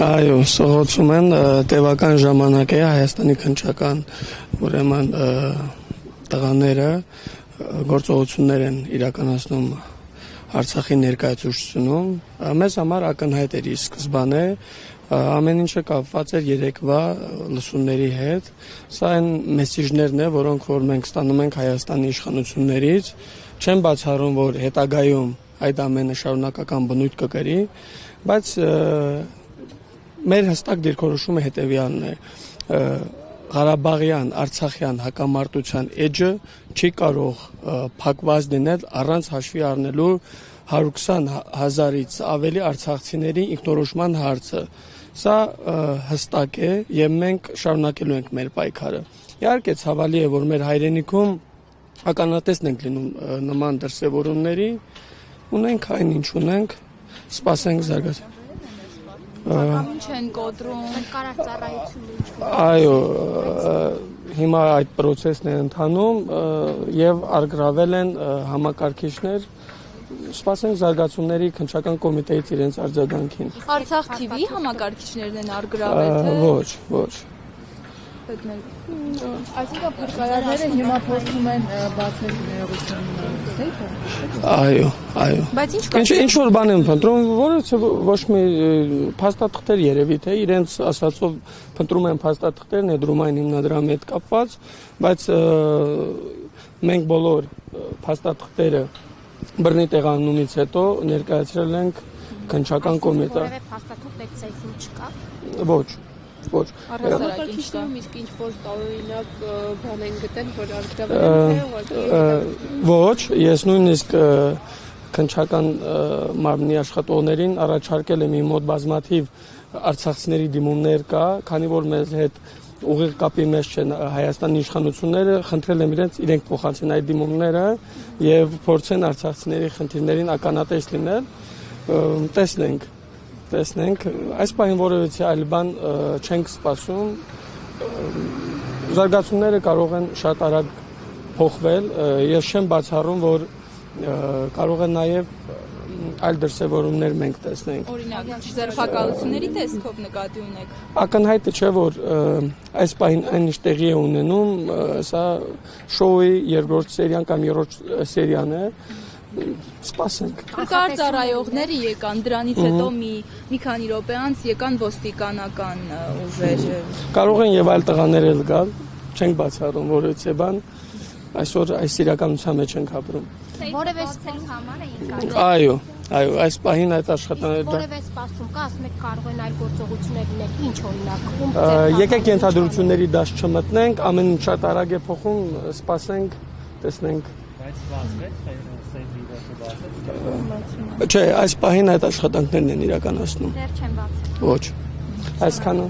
Այո, սողոցում են տևական ժամանակ է Հայաստանի քննչական ուրեմն տղաները գործողություններ են իրականացնում Արցախի ներկայացուցչությունում։ Մեզ համար ակնհայտ էր ի սկզբանե ամեն ինչը կապված էր երեկվա լսումների հետ։ Սա այն մեսիջներն է, որոնք որ մենք ստանում ենք Հայաստանի իշխանություններից, չեմ բացառում, որ հետագայում այդ ամենը շարունակական բնույթ կկրի, բայց մեր հստակ դիրքորոշումը հետևյալն է. Ղարաբաղյան, Արցախյան հակամարտության էջը չի կարող փակված լինել առանց հաշվի առնելու 120,000-ից ավելի արցախցիների ինքնորոշման հարցը։ Սա հստակ է եւ մենք շարունակելու ենք մեր պայքարը։ Իհարկե ցավալի է, որ մեր հայրենիքում ականատեսն ենք լինում նման դրսևորումների, ունենք այն ինչ ունենք, սպասենք զարգացում։ Ինչ են կոտրում, կարար ծառայությունը։ Այո, հիմա այդ process-ն է ընթանում եւ արգրավել են համակարգիչներ։ Սպասենք զարգացումների քննչական կոմիտեից իրենց արձագանքին։ Արցախ TV համակարգիչներն են արգրավել, թե։ Ոչ։ Այսինքն փրկարարները հիմա փորձում են բացել ներողություն սեյֆը։ Այո։ Բայց ինչ որ բան են փնտրում, որը ոչ մի փաստաթղթեր երևի թե իրենց ասածով փնտրում են փաստաթղթեր ներդրումային հիմնադրամի հետ կապված, բայց մենք բոլոր փաստաթղթերը բռնի տեղանումից հետո ներկայացրել ենք քննչական կոմիտե։ Որևէ փաստաթուղթ այդ սեյֆում չկա։ Ոչ։ Առհասարակիչներում իսկ ինչ-որ տարօրինակ բան են գտել, որ արգրավել են, Ոչ, ես նույնիսկ քննչական մարմնի աշխատողներին առաջարկել եմ իմ մոտ բազմաթիվ արցախցիների դիմումներ կա, քանի որ մեզ հետ ուղիղ կապի մեջ չեն Հայաստանի իշխանությունները, խնդրել եմ իրենք փոխանցեն այդ դիմումները եւ փորձեն արցախցիների խնդիրներին ականատես լինել, տեսնենք, այս պահին որևէ այլ բան չենք սպասում, զարգացումները կարող են շատ արագ փոխվել, ես չեմ բացառում, որ կարող է նաև այլ դրսևորումներ մենք տեսնենք։ Օրինակ, ձերբակալությունների տեսքով նկատի ունեք։ Ակնհայտը չէ, որ այս պահին այն ինչ տեղի է ունենում, սա շոուի երկրորդ սերիան կամ երրորդ սերիան է։ Սպասենք։ Փրկար ծառայողները եկան, դրանից հետո մի քանի րոպե անց եկան ոստիկանական ուժեր։ Կարող են եւ այլ տղաներ էլ գալ, չենք բացառում որևէ բան, այսօր այս իրականության մեջ ենք ապրում։ Որևէ սպասում համար է եկան։ Այո, այս պահին այդ աշխատանքները որևէ սպասում կա, ասում եք կարող են այլ գործողություններ լինել, ինչ օրինակ։ Եկեք ենթադրությունների դաշ չմտնենք, ամեն ինչ շատ արագ է փոխում, սպասենք, տեսնենք։ Չէ, այս պահին այդ աշխատանքներն են իրականացնում։ Դեռ չեն բացել։ Ոչ։ Այսքանը։